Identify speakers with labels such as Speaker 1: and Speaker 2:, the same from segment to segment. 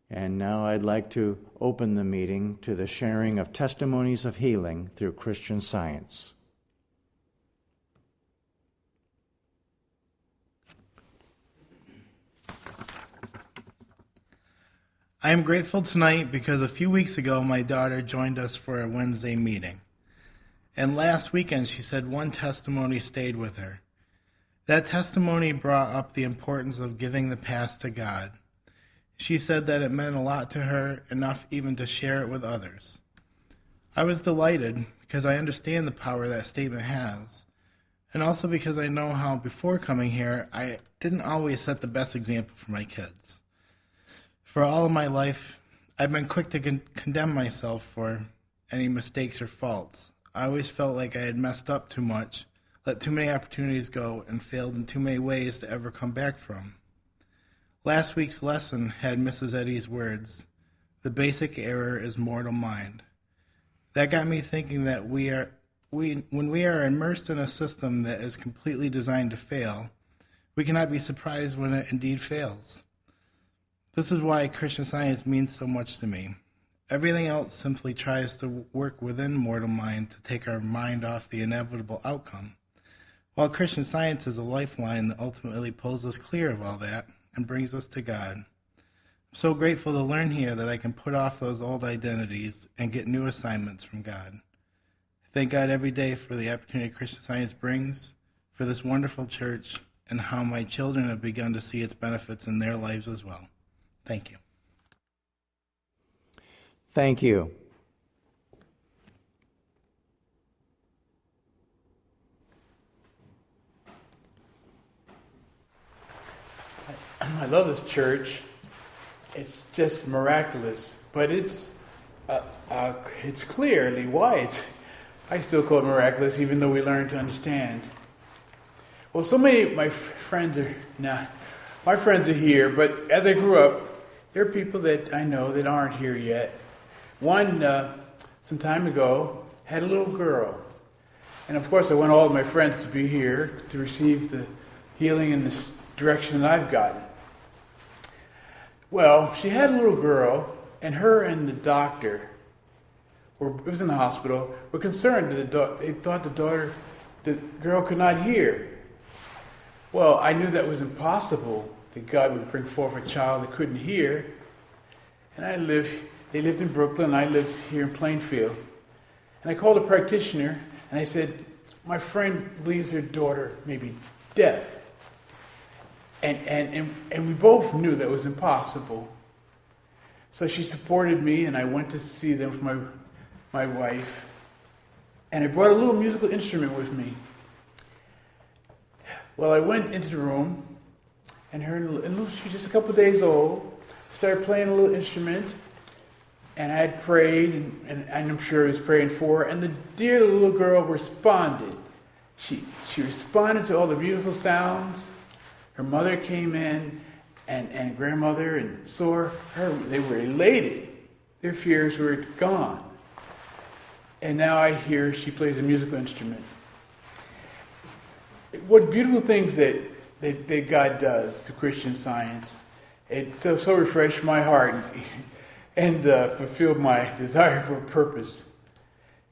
Speaker 1: And now I'd like to open the meeting to the sharing of testimonies of healing through Christian Science.
Speaker 2: I am grateful tonight because a few weeks ago my daughter joined us for a Wednesday meeting. And last weekend she said one testimony stayed with her. That testimony brought up the importance of giving the past to God. She said that it meant a lot to her, enough even to share it with others. I was delighted because I understand the power that statement has, and also because I know how before coming here I didn't always set the best example for my kids. For all of my life, I've been quick to condemn myself for any mistakes or faults. I always felt like I had messed up too much, let too many opportunities go, and failed in too many ways to ever come back from. Last week's lesson had Mrs. Eddy's words, "The basic error is mortal mind." That got me thinking that when we are immersed in a system that is completely designed to fail, we cannot be surprised when it indeed fails. This is why Christian Science means so much to me. Everything else simply tries to work within mortal mind to take our mind off the inevitable outcome, while Christian Science is a lifeline that ultimately pulls us clear of all that and brings us to God. I'm so grateful to learn here that I can put off those old identities and get new assignments from God. I thank God every day for the opportunity Christian Science brings, for this wonderful church, and how my children have begun to see its benefits in their lives as well. Thank you.
Speaker 1: Thank you.
Speaker 3: I love this church. It's just miraculous, but it's clearly why I still call it miraculous, even though we learn to understand. Well, so many of my friends are here, but as I grew up, there are people that I know that aren't here yet. One, some time ago, had a little girl, and of course, I want all of my friends to be here to receive the healing in this direction that I've gotten. Well, she had a little girl, and her and the doctor, it was in the hospital, were concerned that they thought the girl could not hear. Well, I knew that was impossible, that God would bring forth a child that couldn't hear. And they lived in Brooklyn, and I lived here in Plainfield. And I called a practitioner, and I said, my friend believes her daughter may be deaf. And we both knew that was impossible. So she supported me, and I went to see them for my wife. And I brought a little musical instrument with me. Well, I went into the room, and she was just a couple of days old, started playing a little instrument, and I had prayed, and I'm sure I was praying for her, and the dear little girl responded. She responded to all the beautiful sounds. Her mother came in, and grandmother, and saw her. They were elated. Their fears were gone. And now I hear she plays a musical instrument. What beautiful things that God does to Christian Science. It so refreshed my heart and fulfilled my desire for a purpose.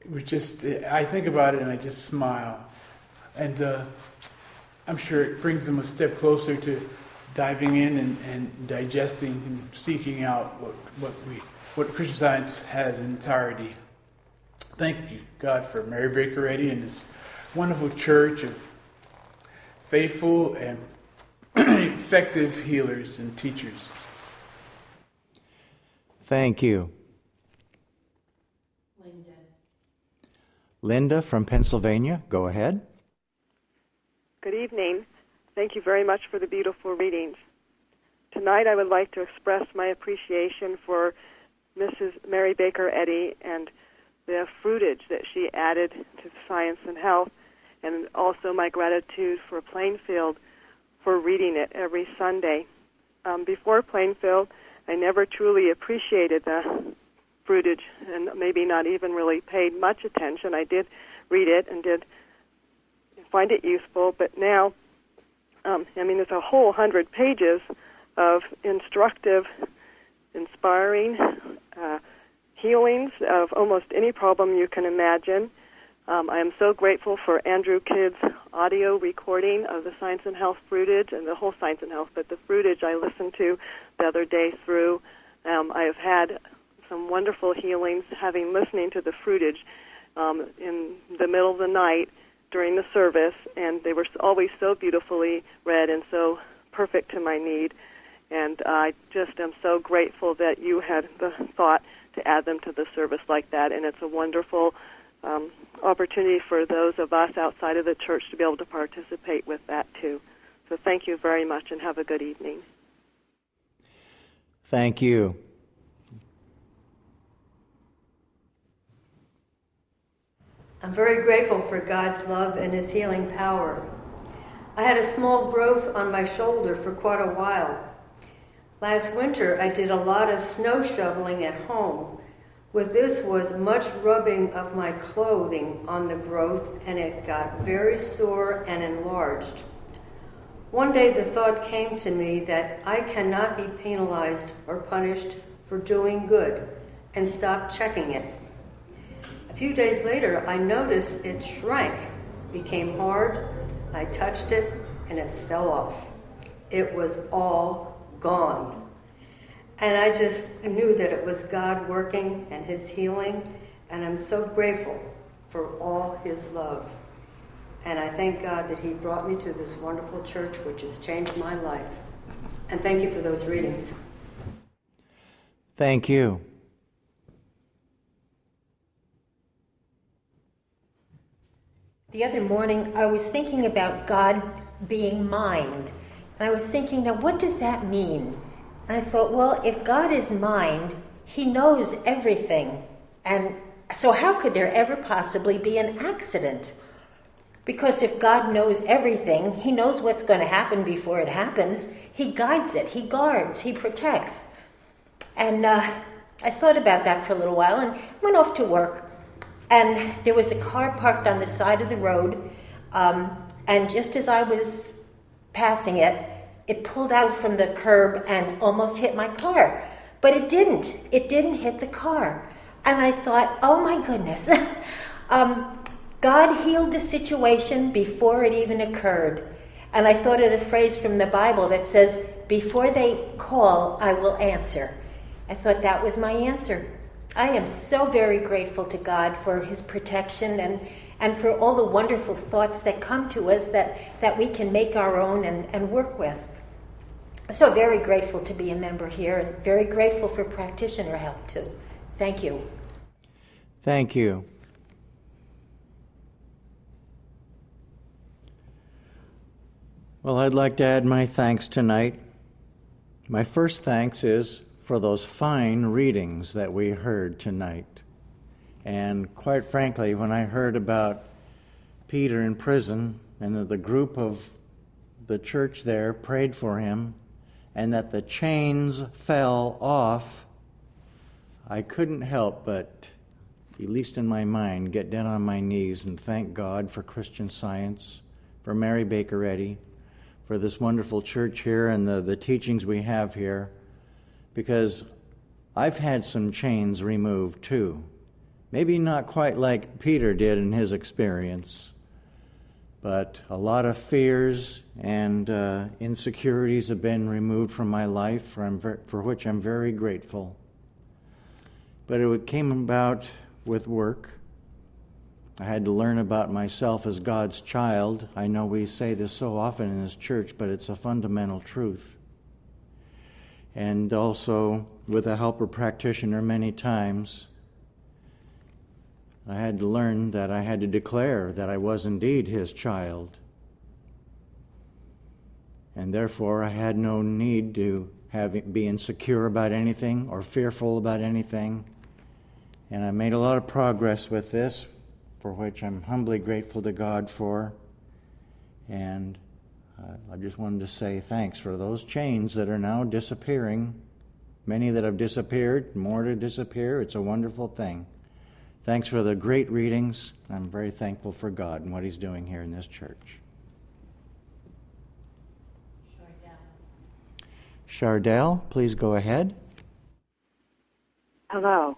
Speaker 3: It was just, I think about it and I just smile. And I'm sure it brings them a step closer to diving in and digesting and seeking out what Christian Science has in entirety. Thank you, God, for Mary Baker Eddy and this wonderful church of faithful and effective healers and teachers.
Speaker 1: Thank you. Linda from Pennsylvania, go ahead.
Speaker 4: Good evening. Thank you very much for the beautiful readings. Tonight I would like to express my appreciation for Mrs. Mary Baker Eddy and the fruitage that she added to science and health, and also my gratitude for Plainfield for reading it every Sunday. Before Plainfield, I never truly appreciated the fruitage and maybe not even really paid much attention. I did read it and did find it useful, but now, there's a whole 100 pages of instructive inspiring healings of almost any problem you can imagine. I am so grateful for Andrew Kidd's audio recording of the Science and Health fruitage, and the whole Science and Health, but the fruitage I listened to the other day through. I have had some wonderful healings listening to the fruitage in the middle of the night during the service, and they were always so beautifully read and so perfect to my need. And I just am so grateful that you had the thought to add them to the service like that, and it's a wonderful opportunity for those of us outside of the church to be able to participate with that too. So thank you very much, and have a good evening.
Speaker 1: Thank you.
Speaker 5: I'm very grateful for God's love and His healing power. I had a small growth on my shoulder for quite a while. Last winter, I did a lot of snow shoveling at home. With this was much rubbing of my clothing on the growth, and it got very sore and enlarged. One day the thought came to me that I cannot be penalized or punished for doing good, and stopped checking it. A few days later, I noticed it shrank, became hard. I touched it, and it fell off. It was all gone. And I just knew that it was God working and His healing, and I'm so grateful for all His love. And I thank God that He brought me to this wonderful church, which has changed my life. And thank you for those readings.
Speaker 1: Thank you.
Speaker 6: The other morning, I was thinking about God being mind. And I was thinking, now what does that mean? And I thought, well, if God is mind, He knows everything. And so how could there ever possibly be an accident? Because if God knows everything, He knows what's going to happen before it happens. He guides it, He guards, He protects. And I thought about that for a little while and went off to work. And there was a car parked on the side of the road. And just as I was passing it, it pulled out from the curb and almost hit my car. But it didn't. It didn't hit the car. And I thought, oh my goodness. God healed the situation before it even occurred. And I thought of the phrase from the Bible that says, before they call, I will answer. I thought that was my answer. I am so very grateful to God for His protection and for all the wonderful thoughts that come to us that we can make our own and work with. So very grateful to be a member here, and very grateful for practitioner help too. Thank you.
Speaker 1: Thank you. Well, I'd like to add my thanks tonight. My first thanks is for those fine readings that we heard tonight. And quite frankly, when I heard about Peter in prison and that the group of the church there prayed for him and that the chains fell off, I couldn't help but, at least in my mind, get down on my knees and thank God for Christian Science, for Mary Baker Eddy, for this wonderful church here and the teachings we have here, because I've had some chains removed too. Maybe not quite like Peter did in his experience, but a lot of fears and insecurities have been removed from my life, for which I'm very grateful. But it came about with work. I had to learn about myself as God's child. I know we say this so often in this church, but it's a fundamental truth. And also, with a helper practitioner many times, I had to learn that I had to declare that I was indeed his child. And therefore, I had no need to be insecure about anything or fearful about anything. And I made a lot of progress with this, for which I'm humbly grateful to God for. And I just wanted to say thanks for those chains that are now disappearing. Many that have disappeared, more to disappear. It's a wonderful thing. Thanks for the great readings. I'm very thankful for God and what He's doing here in this church. Chardell, please go ahead.
Speaker 7: Hello.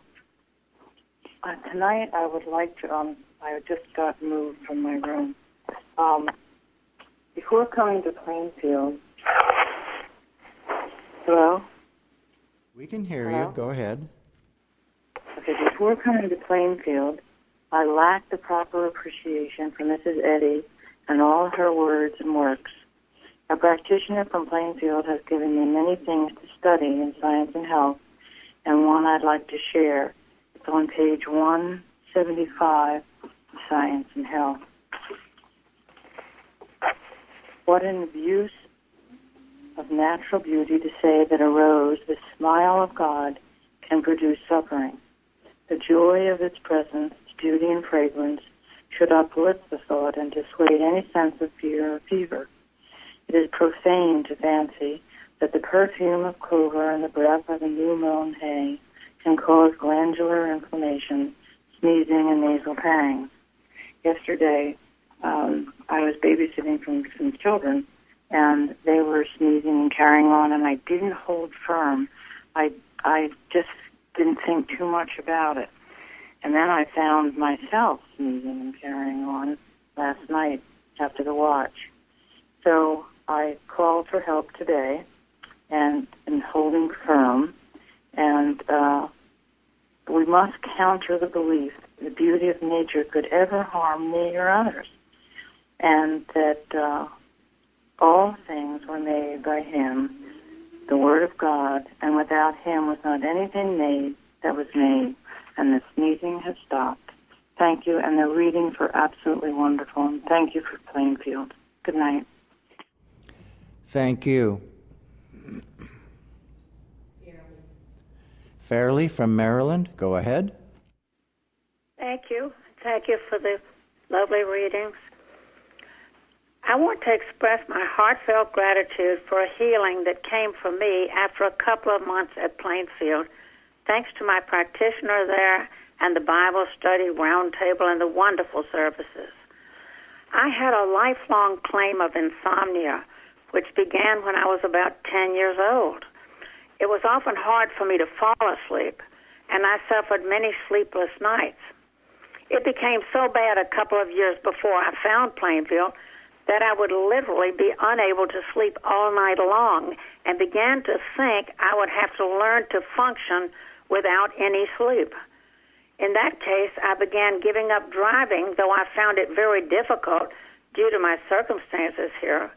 Speaker 7: Tonight I would like to, I just got moved from my room. Before coming to Plainfield, hello?
Speaker 1: We can hear
Speaker 7: Hello?
Speaker 1: you. Go ahead.
Speaker 7: Okay, before coming to Plainfield, I lacked the proper appreciation for Mrs. Eddy and all her words and works. A practitioner from Plainfield has given me many things to study in science and health, and one I'd like to share. It's on page 175 of Science and Health. What an abuse of natural beauty to say that a rose, the smile of God, can produce suffering. The joy of its presence, its beauty and fragrance, should uplift the thought and dissuade any sense of fear or fever. It is profane to fancy that the perfume of clover and the breath of a new-mown hay can cause glandular inflammation, sneezing, and nasal pangs. Yesterday, I was babysitting some children, and they were sneezing and carrying on, and I didn't hold firm. I just didn't think too much about it. And then I found myself sneezing and carrying on last night after the watch. So I called for help today and holding firm, and we must counter the belief that the beauty of nature could ever harm me or others, and that all things were made by Him, the Word of God, and without Him was not anything made that was made, and the sneezing has stopped. Thank you, and the readings were absolutely wonderful, and thank you for Plainfield. Good night.
Speaker 1: Thank you. Fairley from Maryland, go ahead.
Speaker 8: Thank you. Thank you for the lovely readings. I want to express my heartfelt gratitude for a healing that came for me after a couple of months at Plainfield, thanks to my practitioner there and the Bible study roundtable and the wonderful services. I had a lifelong claim of insomnia, which began when I was about 10 years old. It was often hard for me to fall asleep, and I suffered many sleepless nights. It became so bad a couple of years before I found Plainfield that I would literally be unable to sleep all night long and began to think I would have to learn to function without any sleep. In that case, I began giving up driving, though I found it very difficult due to my circumstances here.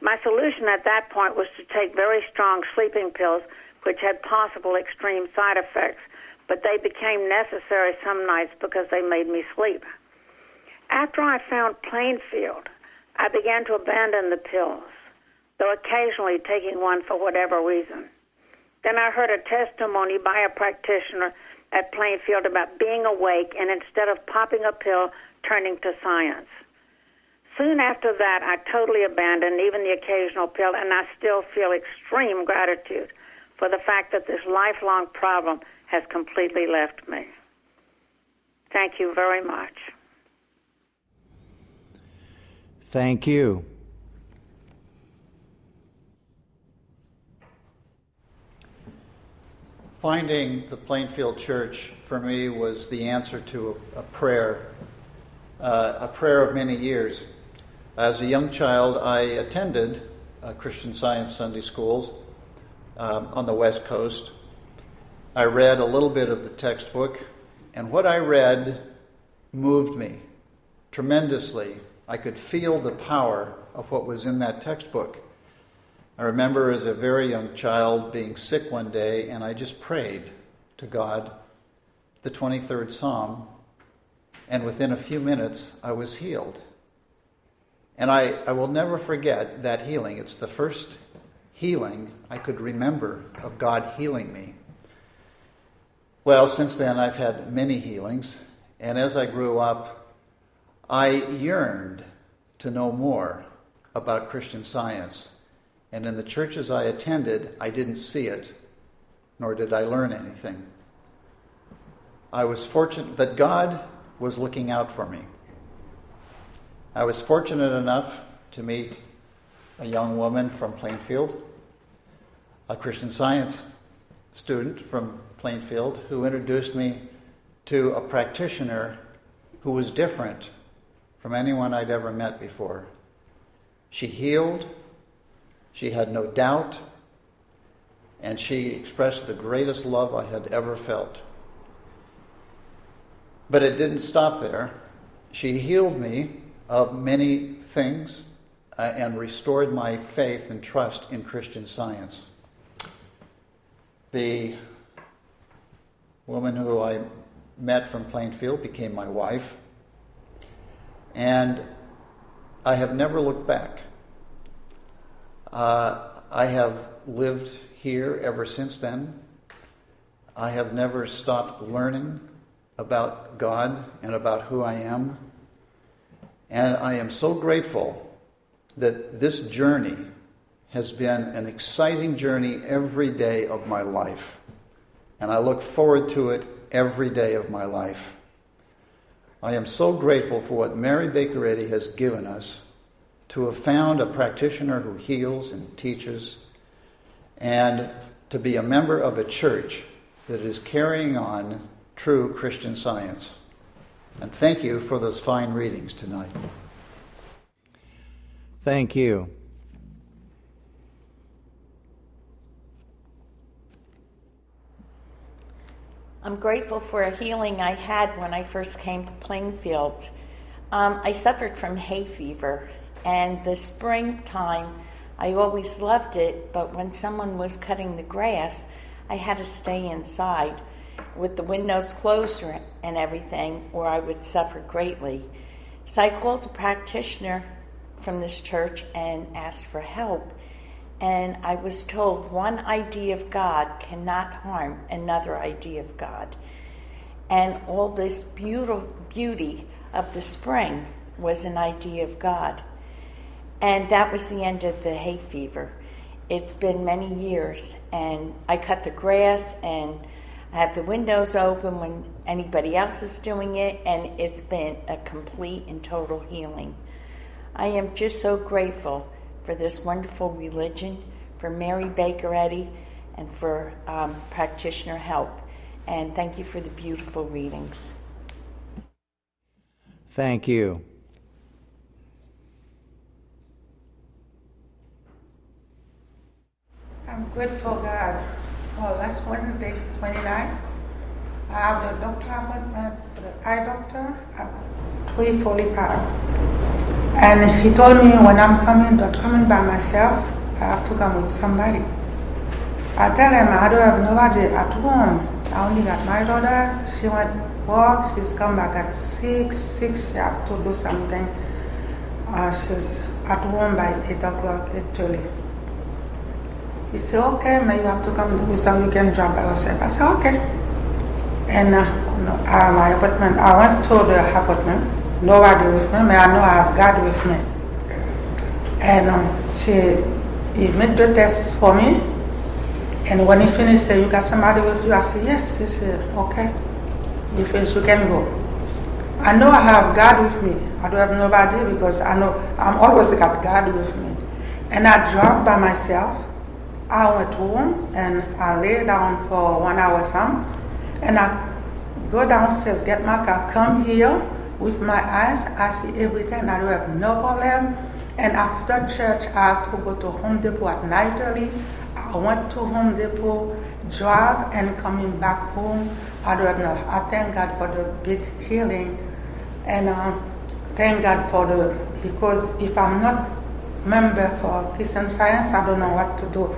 Speaker 8: My solution at that point was to take very strong sleeping pills, which had possible extreme side effects, but they became necessary some nights because they made me sleep. After I found Plainfield, I began to abandon the pills, though occasionally taking one for whatever reason. Then I heard a testimony by a practitioner at Plainfield about being awake and instead of popping a pill, turning to science. Soon after that, I totally abandoned even the occasional pill, and I still feel extreme gratitude for the fact that this lifelong problem has completely left me. Thank you very much.
Speaker 1: Thank you.
Speaker 9: Finding the Plainfield Church for me was the answer to a prayer of many years. As a young child, I attended Christian Science Sunday schools on the West Coast. I read a little bit of the textbook, and what I read moved me tremendously. I could feel the power of what was in that textbook. I remember as a very young child being sick one day, and I just prayed to God the 23rd Psalm, and within a few minutes I was healed. And I will never forget that healing. It's the first healing I could remember of God healing me. Well, since then I've had many healings, and as I grew up, I yearned to know more about Christian Science. And in the churches I attended, I didn't see it, nor did I learn anything. I was fortunate that God was looking out for me. I was fortunate enough to meet a young woman from Plainfield, a Christian Science student from Plainfield who introduced me to a practitioner who was different from anyone I'd ever met before. She healed, she had no doubt, and she expressed the greatest love I had ever felt. But it didn't stop there. She healed me of many things and restored my faith and trust in Christian Science. The woman who I met from Plainfield became my wife, and I have never looked back. I have lived here ever since then. I have never stopped learning about God and about who I am. And I am so grateful that this journey has been an exciting journey every day of my life. And I look forward to it every day of my life. I am so grateful for what Mary Baker Eddy has given us, to have found a practitioner who heals and teaches, and to be a member of a church that is carrying on true Christian Science. And thank you for those fine readings tonight.
Speaker 1: Thank you.
Speaker 10: I'm grateful for a healing I had when I first came to Plainfield. I suffered from hay fever, and the springtime, I always loved it, but when someone was cutting the grass, I had to stay inside with the windows closed and everything, or I would suffer greatly. So I called a practitioner from this church and asked for help. And I was told one idea of God cannot harm another idea of God. And all this beauty of the spring was an idea of God. And that was the end of the hay fever. It's been many years, and I cut the grass, and I have the windows open when anybody else is doing it, and it's been a complete and total healing. I am just so grateful for this wonderful religion, for Mary Baker Eddy, and for practitioner help. And thank you for the beautiful readings.
Speaker 1: Thank you.
Speaker 11: I'm grateful God. Well, last Wednesday, 29, I have the doctor appointment with the eye doctor at 3:45. And he told me when I'm coming, not coming by myself, I have to come with somebody. I tell him I don't have nobody at home. I only got my daughter. She went work. She's come back at 6. She have to do something. She's at home by 8 o'clock, 8:30. He said, okay, now you have to come with some, you can drop by yourself. I said, okay. And my apartment, I went to the apartment, nobody with me, but I know I have God with me. And he made the test for me. And when he finished, he said, you got somebody with you? I said, yes. He said, okay. You finish, you can go. I know I have God with me. I don't have nobody because I know I'm always got God with me. And I dropped by myself. I went home and I lay down for 1 hour some, and I go downstairs, get my car, come here with my eyes, I see everything, I don't have no problem. And after church, I have to go to Home Depot at night early. I went to Home Depot, drive, and coming back home, I don't know. I thank God for the big healing, and thank God for because if I'm not member for Christian Science, I don't know what to do.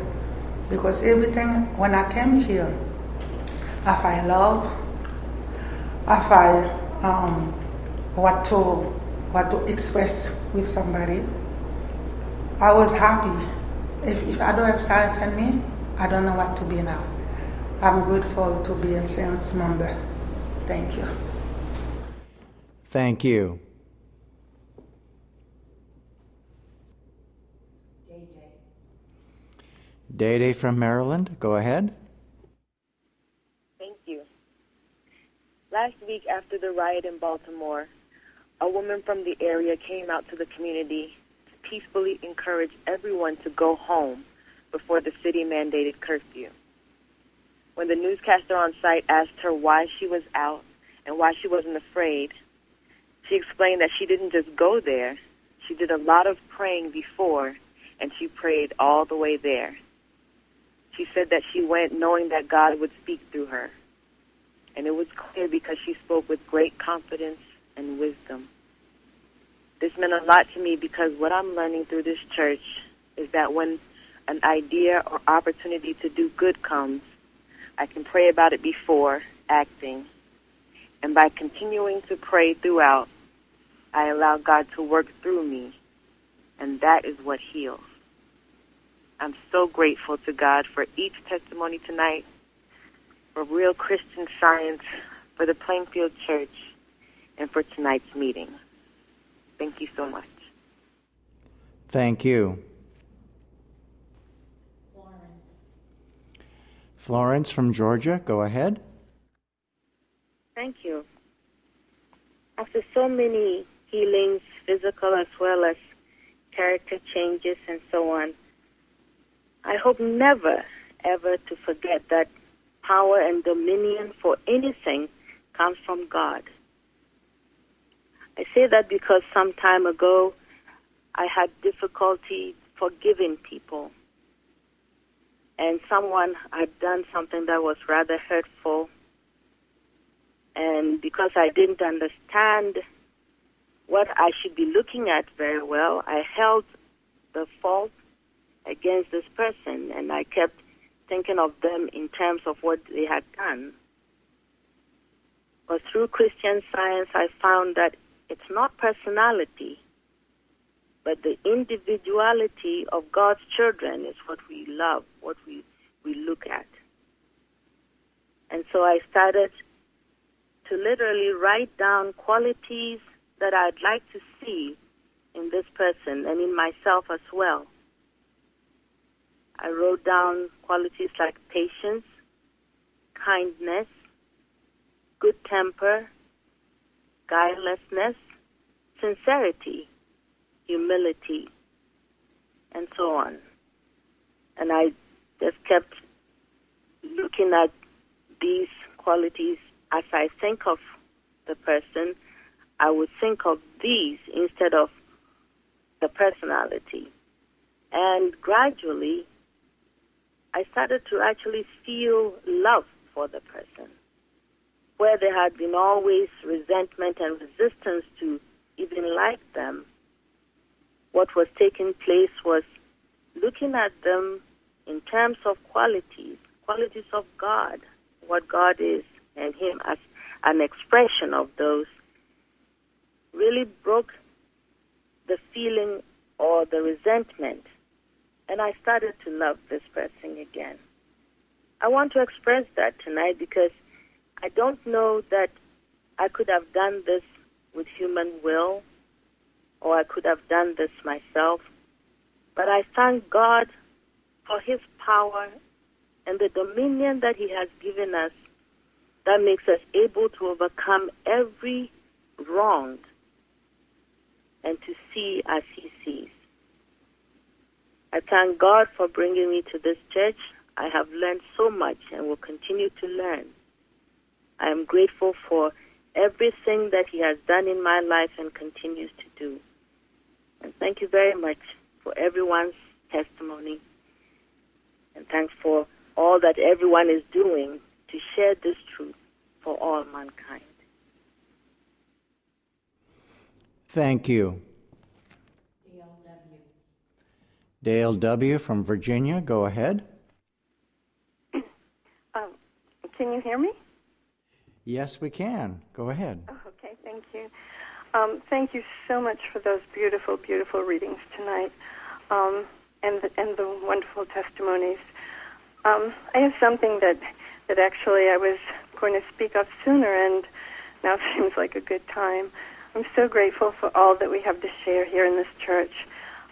Speaker 11: Because everything, when I came here, if I love, if I what to express with somebody, I was happy. If I don't have science in me, I don't know what to be now. I'm grateful to be a science member. Thank you.
Speaker 1: Thank you. Day from Maryland, go ahead.
Speaker 12: Thank you. Last week after the riot in Baltimore, a woman from the area came out to the community to peacefully encourage everyone to go home before the city-mandated curfew. When the newscaster on site asked her why she was out and why she wasn't afraid, she explained that she didn't just go there. She did a lot of praying before, and she prayed all the way there. She said that she went knowing that God would speak through her. And it was clear because she spoke with great confidence and wisdom. This meant a lot to me because what I'm learning through this church is that when an idea or opportunity to do good comes, I can pray about it before acting. And by continuing to pray throughout, I allow God to work through me. And that is what heals. I'm so grateful to God for each testimony tonight, for Real Christian Science, for the Plainfield Church, and for tonight's meeting. Thank you so much.
Speaker 1: Thank you. Florence from Georgia, go ahead.
Speaker 13: Thank you. After so many healings, physical as well as character changes and so on, I hope never, ever to forget that power and dominion for anything comes from God. I say that because some time ago I had difficulty forgiving people. And someone had done something that was rather hurtful. And because I didn't understand what I should be looking at very well, I held the fault against this person, and I kept thinking of them in terms of what they had done. But through Christian Science, I found that it's not personality, but the individuality of God's children is what we love, what we look at. And so I started to literally write down qualities that I'd like to see in this person and in myself as well. I wrote down qualities like patience, kindness, good temper, guilelessness, sincerity, humility, and so on. And I just kept looking at these qualities as I think of the person. I would think of these instead of the personality. And gradually, I started to actually feel love for the person. Where there had been always resentment and resistance to even like them, what was taking place was looking at them in terms of qualities of God, what God is, and Him as an expression of those, really broke the feeling or the resentment. And I started to love this person again. I want to express that tonight because I don't know that I could have done this with human will, or I could have done this myself. But I thank God for His power and the dominion that He has given us that makes us able to overcome every wrong and to see as He sees. I thank God for bringing me to this church. I have learned so much and will continue to learn. I am grateful for everything that He has done in my life and continues to do. And thank you very much for everyone's testimony. And thanks for all that everyone is doing to share this truth for all mankind.
Speaker 1: Thank you. Dale W. from Virginia, go ahead.
Speaker 14: Can you hear me?
Speaker 1: Yes, we can. Go ahead.
Speaker 14: Oh, okay, thank you. Thank you so much for those beautiful, beautiful readings tonight, and the wonderful testimonies. I have something that actually I was going to speak of sooner, and now seems like a good time. I'm so grateful for all that we have to share here in this church.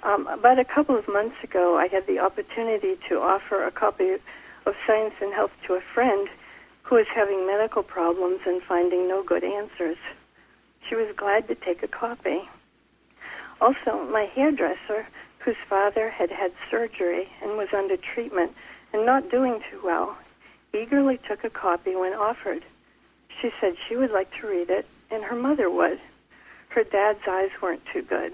Speaker 14: About a couple of months ago, I had the opportunity to offer a copy of Science and Health to a friend who was having medical problems and finding no good answers. She was glad to take a copy. Also, my hairdresser, whose father had had surgery and was under treatment and not doing too well, eagerly took a copy when offered. She said she would like to read it, and her mother would. Her dad's eyes weren't too good.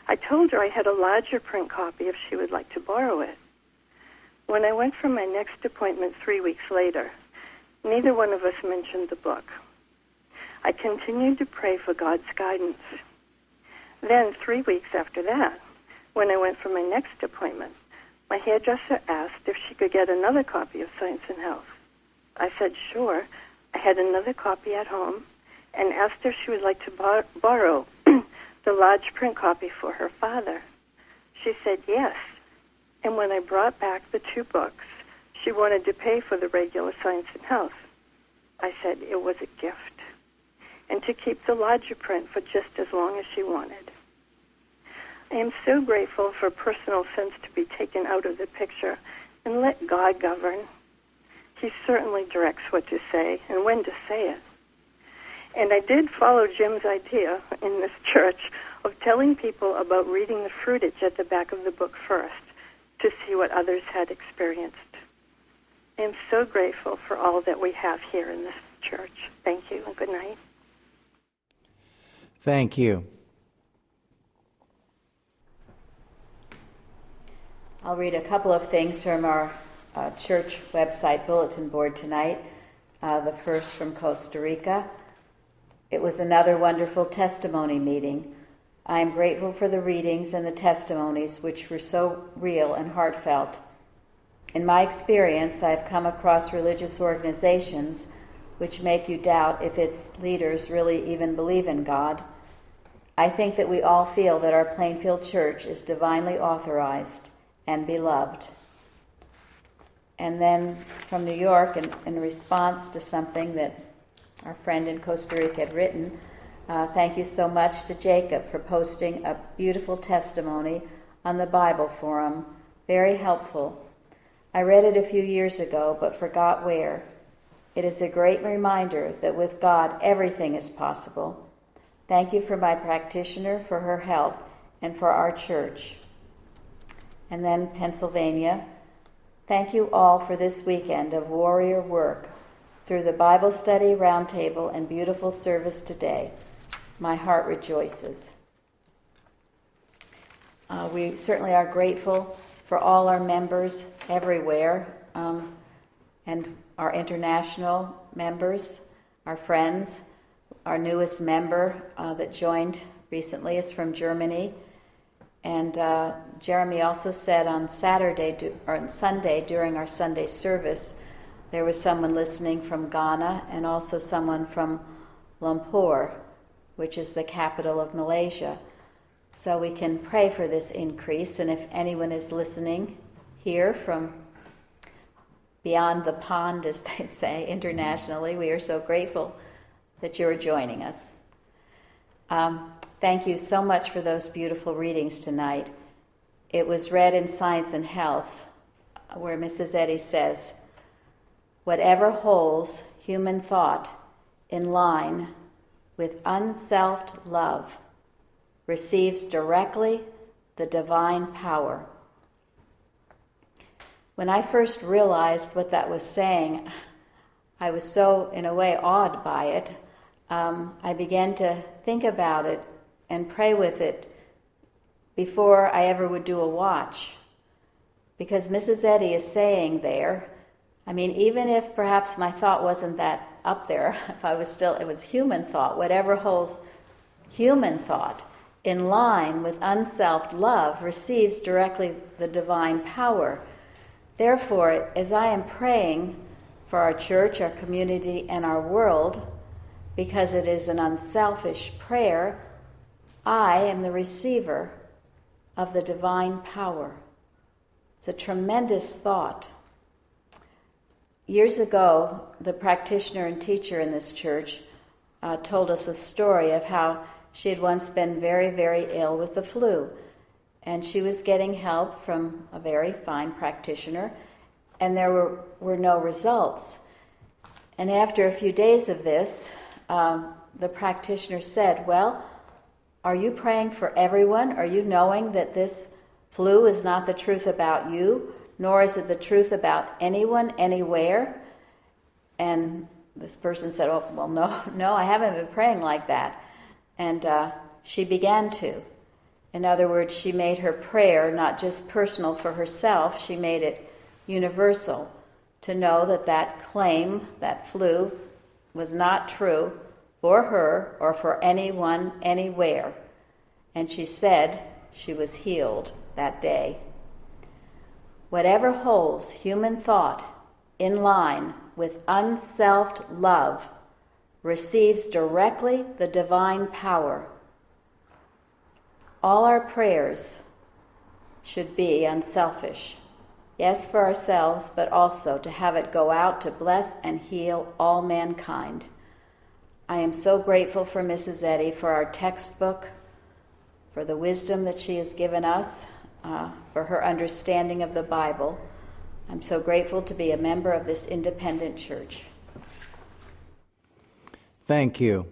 Speaker 14: I told her I had a larger print copy if she would like to borrow it. When I went for my next appointment 3 weeks later, neither one of us mentioned the book. I continued to pray for God's guidance. Then, 3 weeks after that, when I went for my next appointment, my hairdresser asked if she could get another copy of Science and Health. I said sure. I had another copy at home and asked her if she would like to borrow the large print copy for her father. She said yes. And when I brought back the 2 books, she wanted to pay for the regular Science and Health. I said it was a gift, and to keep the larger print for just as long as she wanted. I am so grateful for personal sense to be taken out of the picture and let God govern. He certainly directs what to say and when to say it. And I did follow Jim's idea in this church of telling people about reading the fruitage at the back of the book first to see what others had experienced. I am so grateful for all that we have here in this church. Thank you and good night.
Speaker 1: Thank you.
Speaker 15: I'll read a couple of things from our church website bulletin board tonight. The first from Costa Rica. It was another wonderful testimony meeting. I am grateful for the readings and the testimonies, which were so real and heartfelt. In my experience, I have come across religious organizations which make you doubt if its leaders really even believe in God. I think that we all feel that our Plainfield Church is divinely authorized and beloved. And then from New York, in response to something that our friend in Costa Rica had written, thank you so much to Jacob for posting a beautiful testimony on the Bible forum. Very helpful. I read it a few years ago, but forgot where. It is a great reminder that with God, everything is possible. Thank you for my practitioner, for her help, and for our church. And then Pennsylvania. Thank you all for this weekend of warrior work through the Bible study, roundtable, and beautiful service today. My heart rejoices. We certainly are grateful for all our members everywhere, and our international members, our friends. Our newest member that joined recently is from Germany. And Jeremy also said on Sunday during our Sunday service, there was someone listening from Ghana and also someone from Lumpur, which is the capital of Malaysia. So we can pray for this increase, and if anyone is listening here from beyond the pond, as they say, internationally, we are so grateful that you are joining us. Thank you so much for those beautiful readings tonight. It was read in Science and Health, where Mrs. Eddy says, whatever holds human thought in line with unselfed love receives directly the divine power. When I first realized what that was saying, I was so, in a way, awed by it. I began to think about it and pray with it before I ever would do a watch. Because Mrs. Eddy is saying there, I mean, even if perhaps my thought wasn't that up there, if I was still, it was human thought, whatever holds human thought in line with unselfed love receives directly the divine power. Therefore, as I am praying for our church, our community, and our world, because it is an unselfish prayer, I am the receiver of the divine power. It's a tremendous thought. Years ago, the practitioner and teacher in this church told us a story of how she had once been very, very ill with the flu. And she was getting help from a very fine practitioner, and there were no results. And after a few days of this, the practitioner said, well, are you praying for everyone? Are you knowing that this flu is not the truth about you? nor is it the truth about anyone, anywhere. And this person said, oh, well, no, I haven't been praying like that. And she began to. In other words, she made her prayer not just personal for herself, she made it universal, to know that that claim, that flu, was not true for her or for anyone, anywhere. And she said she was healed that day. Whatever holds human thought in line with unselfed love receives directly the divine power. All our prayers should be unselfish. Yes, for ourselves, but also to have it go out to bless and heal all mankind. I am so grateful for Mrs. Eddy, for our textbook, for the wisdom that she has given us, for her understanding of the Bible. I'm so grateful to be a member of this independent church.
Speaker 1: Thank you.